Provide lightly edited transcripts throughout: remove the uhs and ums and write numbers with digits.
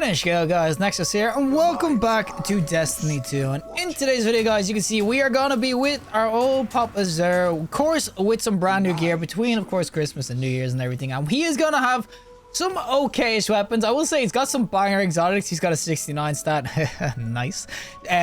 What is guys, Nexas here, and welcome back to Destiny 2. And in today's video, guys, you can see we are gonna be with our old Papa Zer, of course, with some brand new gear between, of course, Christmas and New Year's and everything. And he is gonna have some okay-ish weapons. I will say he's got some banger exotics. He's got a 69 stat. Nice.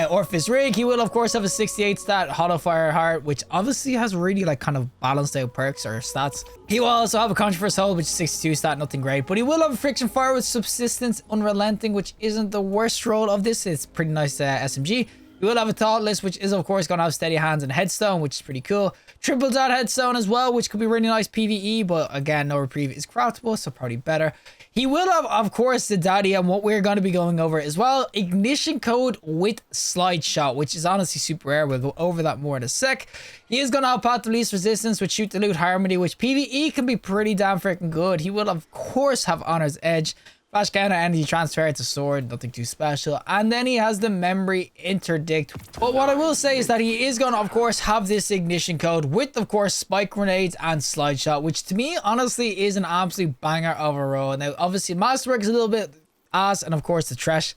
Orphis Rig. He will, of course, have a 68 stat Hollow Fire Heart, which obviously has really, like, kind of balanced out perks or stats. He will also have a Controverse Hold, which is 62 stat, nothing great. But he will have a Friction Fire with Subsistence Unrelenting, which isn't the worst roll of this. It's pretty nice SMG. You will have a Thoughtless, which is, of course, going to have Steady Hands and Headstone, which is pretty cool. Triple Dot Headstone as well, which could be really nice PvE, but again, no reprieve is craftable, so probably better. He will have, of course, the Daddy, and what we're going to be going over as well, Ignition Code with Slide Shot, which is honestly super rare. We'll go over that more in a sec. He is going to have Path of Least Resistance with Shoot the Loot Harmony, which PvE can be pretty damn freaking good. He will, of course, have Honor's Edge. Flash counter, energy transfer to sword, nothing too special. And then he has the memory interdict. But what I will say is that he is going to, of course, have this ignition code with, of course, spike grenades and slide shot, which to me, honestly, is an absolute banger of a roll. Now, obviously, Masterwork is a little bit ass, and of course, the Trash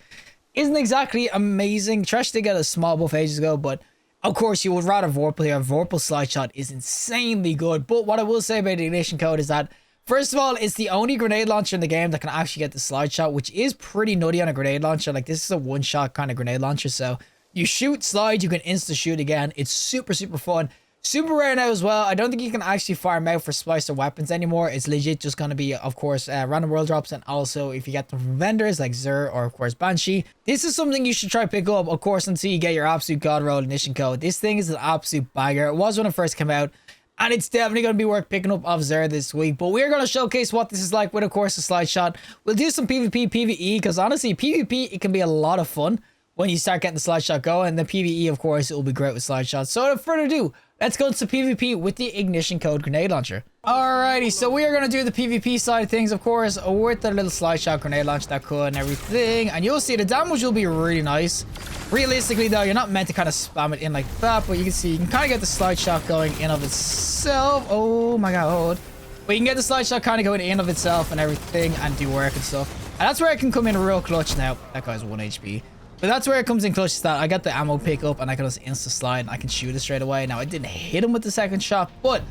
isn't exactly amazing. Trash did get a small buff ages ago, but of course, you would rather Vorpal here. Vorpal slide shot is insanely good. But what I will say about the ignition code is that, first of all, it's the only grenade launcher in the game that can actually get the slide shot, which is pretty nutty on a grenade launcher. Like, this is a one-shot kind of grenade launcher, so you shoot, slide, you can insta-shoot again. It's super, super fun. Super rare now as well. I don't think you can actually farm out for splicer weapons anymore. It's legit just going to be, of course, random world drops, and also if you get them from vendors like Zer or, of course, Banshee. This is something you should try to pick up, of course, until you get your absolute god roll ignition code. This thing is an absolute bagger. It was when it first came out, and it's definitely going to be worth picking up off Zer this week. But we're going to showcase what this is like with, of course, a slide shot. We'll do some PvP, PvE, because honestly, PvP, it can be a lot of fun when you start getting the slide shot going. And the PvE, of course, it will be great with slide shots. So without further ado, let's go to PvP with the ignition code grenade launcher. Alrighty, so we are going to do the PvP side of things, of course, with the little slide shot grenade launch that could and everything. And you'll see the damage will be really nice. Realistically, though, you're not meant to kind of spam it in like that, but you can see you can kind of get the slide shot going in of itself. Oh my god. But you can get the slide shot kind of going in of itself and everything and do work and stuff. And that's where it can come in real clutch now. That guy's 1 HP. But that's where it comes in clutch, is that I got the ammo pick up and I can just insta slide and I can shoot it straight away. Now, I didn't hit him with the second shot, but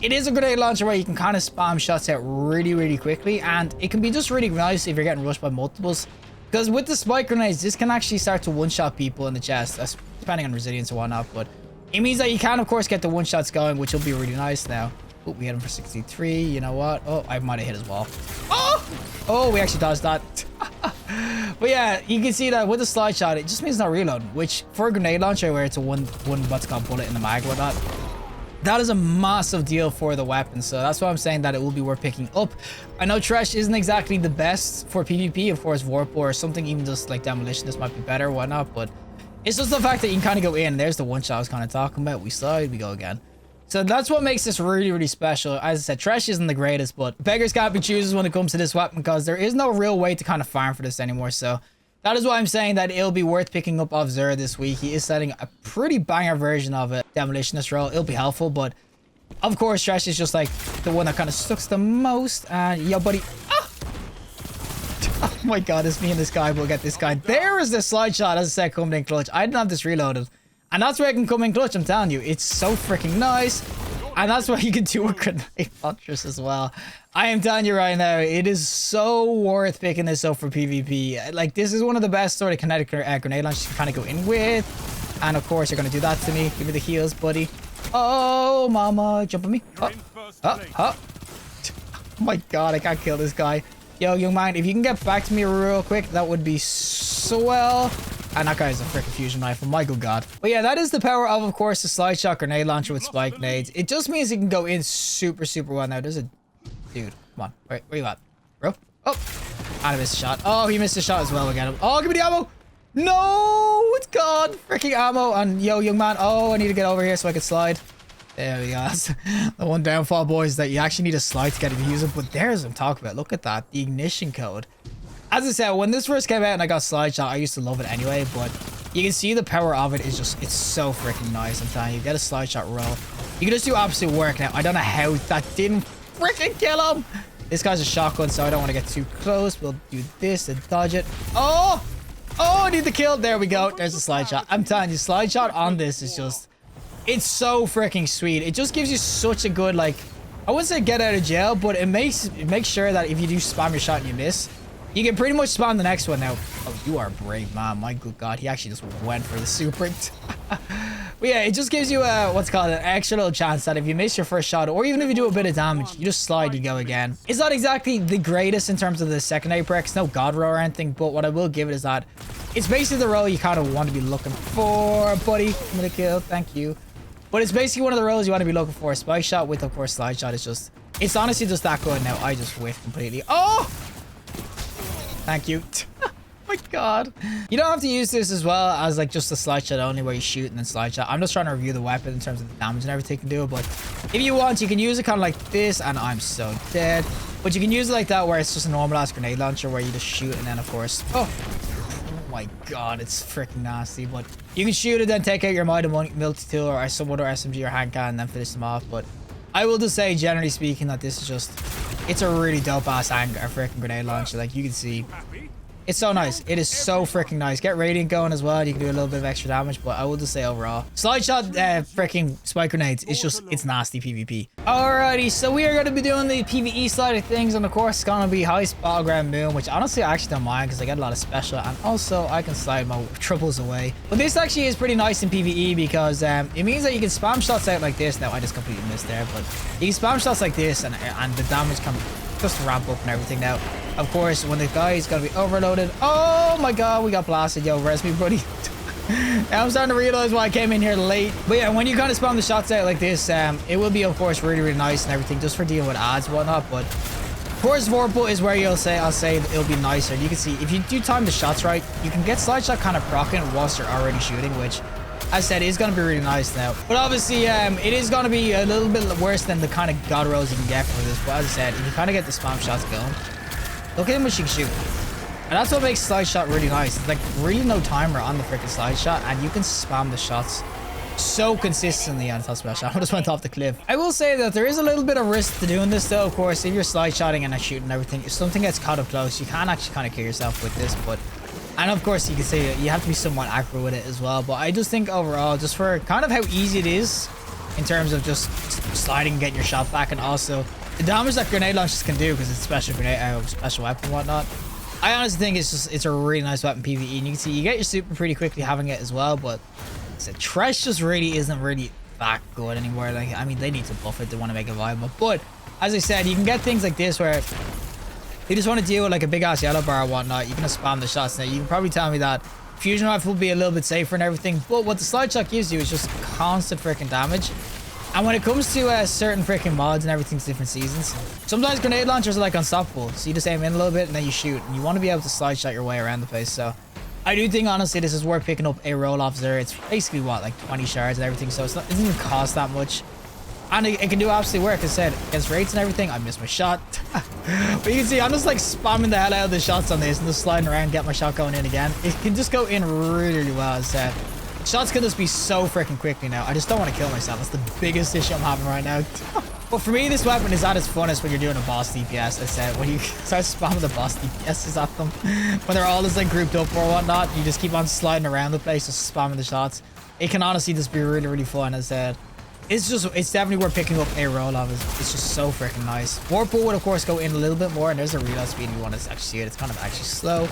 it is a grenade launcher where you can kind of spam shots out really, really quickly. And it can be just really nice if you're getting rushed by multiples. Because with the spike grenades, this can actually start to one-shot people in the chest. That's depending on resilience and whatnot. But it means that you can, of course, get the one-shots going, which will be really nice now. Oh, we hit him for 63. You know what? Oh, I might have hit his wall. Oh, we actually dodged that. But yeah, you can see that with the slide shot, it just means not reloading. Which, for a grenade launcher where it's a one what's called bullet in the mag or whatnot, that is a massive deal for the weapon. So that's why I'm saying that it will be worth picking up. I know Trash isn't exactly the best for PvP. Of course, Warp or something, even just like Demolition, this might be better, whatnot. But it's just the fact that you can kind of go in. There's the one shot I was kind of talking about. We slide, we go again. So that's what makes this really, really special. As I said, Trash isn't the greatest, but beggars can't be choosers when it comes to this weapon, because there is no real way to kind of farm for this anymore. So that is why I'm saying that it'll be worth picking up off Zer this week. He is setting a pretty banger version of it. Demolitionist roll, it'll be helpful, but of course, Trash is just like the one that kind of sucks the most. And yo, buddy. Ah! Oh my god, it's me and this guy. We'll get this guy. There is the slide shot, as I said, coming in clutch. I didn't have this reloaded. And that's where it can come in clutch, I'm telling you. It's so freaking nice. And that's why you can do a grenade launchers as well. I am telling you right now, it is so worth picking this up for PvP. Like, this is one of the best sort of kinetic grenade launchers you can kind of go in with. And of course, you're going to do that to me. Give me the heals, buddy. Oh, mama. Jump on me. Oh my god, I can't kill this guy. Yo, young man, if you can get back to me real quick, that would be swell. And that guy's a freaking fusion rifle. My good god. But yeah, that is the power of course, the slide shot grenade launcher with spike grenades. It just means it can go in super, super well. Now, there's a dude. Come on. Where you at, bro? Oh, and I missed a shot. Oh, he missed a shot as well. We get him. Oh, give me the ammo. No, it's gone. Freaking ammo. And yo, young man. Oh, I need to get over here so I can slide. There we go. The one downfall, boys, is that you actually need a slide to get it to use it. But there's what I'm talking about. Look at that. The ignition code. As I said, when this first came out and I got slide shot, I used to love it anyway, but you can see the power of it is just, it's so freaking nice. I'm telling you, get a slide shot roll. You can just do absolute work now. I don't know how that didn't freaking kill him. This guy's a shotgun, so I don't want to get too close. We'll do this and dodge it. Oh! Oh, I need the kill. There we go. There's a slide shot. I'm telling you, slide shot on this is just... It's so freaking sweet. It just gives you such a good, like... I wouldn't say get out of jail, but it makes sure that if you do spam your shot and you miss, you can pretty much spam the next one now. Oh, you are brave, man. My good God. He actually just went for the super. But yeah, it just gives you what's called an extra little chance that if you miss your first shot, or even if you do a bit of damage, you just slide, you go again. It's not exactly the greatest in terms of the secondary perks, no god roll or anything, but what I will give it is that it's basically the role you kind of want to be looking for, buddy. I'm gonna kill, thank you. But it's basically one of the roles you want to be looking for. Spike shot with, of course, slide shot is just, it's honestly just that good. Now I just whiffed completely. Oh! Thank you. My God. You don't have to use this as well as like just a slide shot only where you shoot and then slide shot. I'm just trying to review the weapon in terms of the damage and everything you can do. But if you want, you can use it kind of like this, and I'm so dead. But you can use it like that where it's just a normal ass grenade launcher where you just shoot and then of course, oh my God, it's freaking nasty. But you can shoot it, then take out your mighty multi-tool or some other SMG or hand cannon and then finish them off. But I will just say, generally speaking, that this is just, it's a really dope ass freaking grenade launcher. Like you can see, it's so nice. It is so freaking nice. Get radiant going as well. You can do a little bit of extra damage, but I will just say overall, slide shot freaking spike grenades, it's just, it's nasty PvP. Alrighty, so we are going to be doing the PvE side of things, and of course it's going to be highest battleground moon, which honestly I actually don't mind because I get a lot of special, and also I can slide my troubles away. But this actually is pretty nice in PvE because it means that you can spam shots out like this. Now I just completely missed there, but you can spam shots like this, and the damage can just ramp up and everything. Now of course when the guy is going to be overloaded, oh my God, we got blasted. Yo, res me, buddy. Now I'm starting to realize why I came in here late. But yeah, when you kind of spam the shots out like this, it will be of course really, really nice and everything just for dealing with ads and whatnot. But of course Vorpal is where I'll say it'll be nicer. You can see if you do time the shots right, you can get slide shot kind of proccing whilst you're already shooting, which I said is going to be really nice now. But obviously it is going to be a little bit worse than the kind of god rolls you can get for this. But as I said, if you kind of get the spam shots going, look at how much you can shoot. And that's what makes slide shot really nice. It's like really no timer on the freaking slide shot, and you can spam the shots so consistently on top special. I just went off the cliff. I will say that there is a little bit of risk to doing this though. Of course, if you're slide shotting and shooting and everything, if something gets caught up close, you can actually kind of kill yourself with this. But and of course you can say you have to be somewhat accurate with it as well. But I just think overall, just for kind of how easy it is in terms of just sliding and getting your shot back, and also the damage that grenade launchers can do because it's special grenade, special weapon and whatnot. I honestly think it's a really nice weapon PvE, and you can see you get your super pretty quickly having it as well. But the Tresh just really isn't really that good anymore. Like, I mean, they need to buff it to want to make it viable. But as I said, you can get things like this where you just want to deal with like a big ass yellow bar or whatnot. You can just spam the shots. Now you can probably tell me that fusion rifle will be a little bit safer and everything, but what the slide shot gives you is just constant freaking damage. And when it comes to certain freaking mods and everything's different seasons, sometimes grenade launchers are like unstoppable. So you just aim in a little bit and then you shoot, and you want to be able to slide shot your way around the place. So I do think honestly this is worth picking up a roll officer. It's basically what, like 20 shards and everything, so it doesn't even cost that much. And it can do absolutely work. As I said, against rates and everything, I missed my shot. But you can see I'm just like spamming the hell out of the shots on this and just sliding around, get my shot going in again. It can just go in really, really well. As I said, shots can just be so freaking quickly now. I just don't want to kill myself. That's the biggest issue I'm having right now. But for me, this weapon is at its funnest when you're doing a boss DPS. As I said, when you start spamming the boss DPSs at them, when they're all just like grouped up or whatnot, you just keep on sliding around the place, just spamming the shots. It can honestly just be really, really fun. As I said, it's definitely worth picking up a roll of. It's just so freaking nice. Warpool would of course go in a little bit more, and there's a reload speed if you want to actually see it. It's kind of actually slow.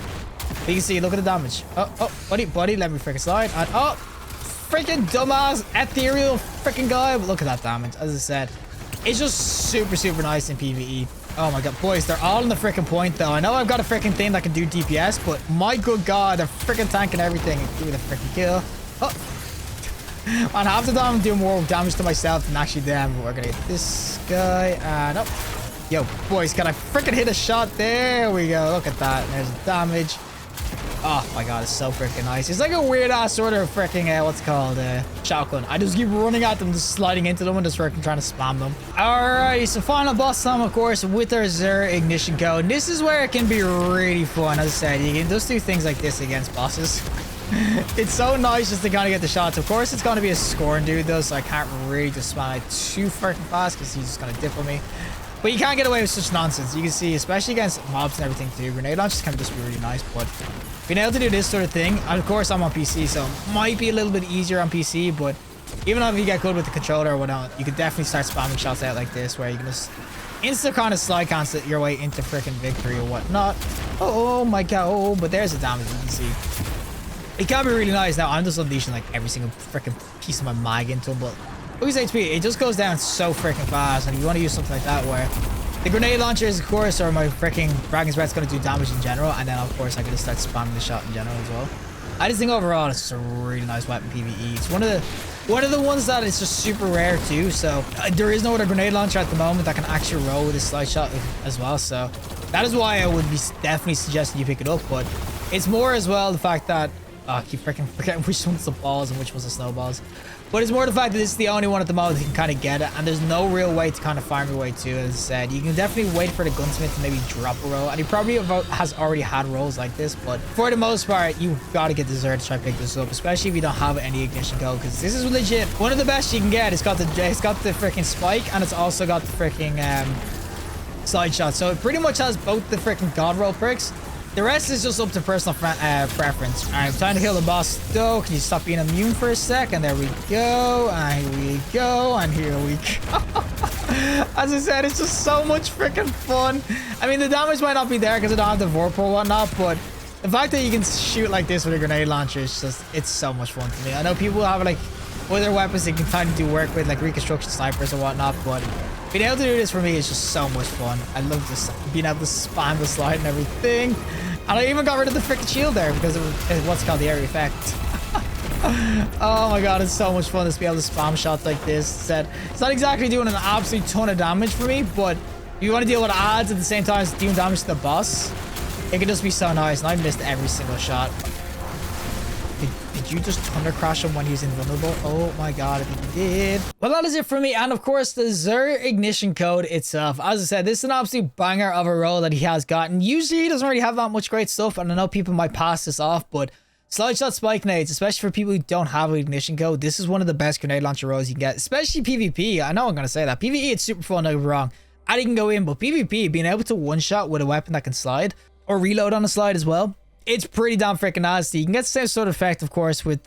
But you can see, look at the damage. Oh, buddy, let me freaking slide. And oh, freaking dumbass ethereal freaking guy. But look at that damage. As I said, it's just super, super nice in PvE. Oh my god, boys, they're all in the freaking point though. I know I've got a freaking thing that can do DPS, but my good god, they're freaking tanking everything. Give me the freaking kill. Oh. Man, half the time I'm doing more damage to myself than actually them. We're gonna hit this guy, and oh, yo, boys, can I freaking hit a shot? There we go. Look at that. There's the damage. Oh my god, it's so freaking nice. It's like a weird ass sort of freaking what's it called shotgun. I just keep running at them, just sliding into them and just freaking trying to spam them. Alright, so final boss time, of course, with our Xur ignition code. This is where it can be really fun. As I said, you can just do things like this against bosses. It's so nice just to kind of get the shots. Of course, it's going to be a scoring dude though, so I can't really just spam it too freaking fast because he's just going to dip on me. But you can't get away with such nonsense. You can see, especially against mobs and everything too, grenade launches can just be really nice. But being able to do this sort of thing, and of course I'm on PC, so it might be a little bit easier on PC, but even if you get good with the controller or whatnot, you could definitely start spamming shots out like this, where you can just insta kind of slide cancel your way into freaking victory or whatnot. Oh my god, oh, but there's the damage you can see. It can be really nice. Now I'm just unleashing like every single freaking piece of my mag into him, but look at his HP, it just goes down so freaking fast. And if you want to use something like that where the grenade launchers, of course, or my freaking Dragon's Breath's going to do damage in general, and then of course I can just start spamming the shot in general as well. I just think overall it's just a really nice weapon PvE. It's one of the ones that is just super rare too. So there is no other grenade launcher at the moment that can actually roll with a slide shot as well. So that is why I would be definitely suggesting you pick it up. But it's more as well the fact that I keep freaking forgetting which one's the balls and which one's the snowballs. But it's more the fact that this is the only one at the moment that can kind of get it, and there's no real way to kind of farm your way to it. As I said, you can definitely wait for the gunsmith to maybe drop a roll, and he probably has already had rolls like this, but for the most part, you've got to get the Zerg to try to pick this up, especially if you don't have any ignition code, because this is legit one of the best you can get. It's got the freaking spike, and it's also got the freaking slide shot, so it pretty much has both the freaking god roll perks. The rest is just up to personal preference. All right, time to kill the boss though. Can you stop being immune for a second? There we go. And here we go. And here we go. As I said, it's just so much freaking fun. I mean, the damage might not be there because I don't have the Vorpal or whatnot, but the fact that you can shoot like this with a grenade launcher is just, it's so much fun to me. I know people have like other weapons they can kind of do work with, like reconstruction snipers or whatnot, but being able to do this for me is just so much fun. I love just being able to spam the slide and everything. And I even got rid of the freaking shield there because of what's called the area effect. Oh my god, it's so much fun to be able to spam shots like this. It's not exactly doing an absolute ton of damage for me, but if you want to deal with odds at the same time as doing damage to the boss, it can just be so nice. And I missed every single shot. Did you just thunder crash him when he was invulnerable? Oh my god, I think you did. Well, that is it for me. And of course, the Xur ignition code itself. As I said, this is an absolute banger of a roll that he has gotten. Usually, he doesn't really have that much great stuff. And I know people might pass this off, but slide shot spike nades, especially for people who don't have an ignition code, this is one of the best grenade launcher rolls you can get, especially PvP. I know I'm going to say that. PvE, it's super fun, don't get me wrong. And you can go in, but PvP, being able to one-shot with a weapon that can slide or reload on a slide as well, it's pretty damn freaking nasty. You can get the same sort of effect, of course, with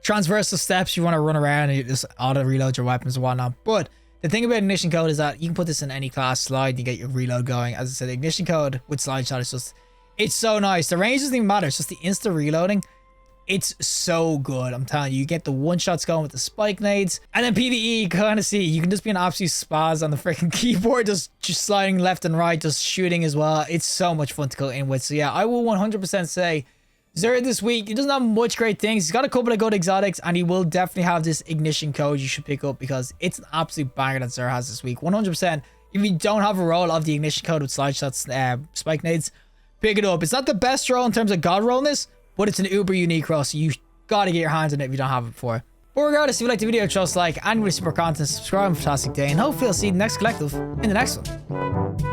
transversal steps. You want to run around and you just auto reload your weapons and whatnot. But the thing about ignition code is that you can put this in any class slide and you get your reload going. As I said, ignition code with slide shot is just, it's so nice. The range doesn't even matter. It's just the insta reloading. It's so good. I'm telling you, you get the one shots going with the spike nades, and then PvE, you kind of see you can just be an absolute spaz on the freaking keyboard, just sliding left and right, just shooting as well. It's so much fun to go in with. So yeah, I will 100% say Xur this week, he doesn't have much great things. He's got a couple of good exotics, and he will definitely have this ignition code you should pick up because it's an absolute banger that Xur has this week. 100%. If you don't have a roll of the ignition code with slide shots, spike nades, pick it up. It's not the best roll in terms of god rollness, but it's an uber unique roll, so you gotta get your hands on it if you don't have it before. But regardless, if you liked the video, trust like, and with super content, subscribe, and fantastic day, and hopefully I'll see you in the next collective in the next one.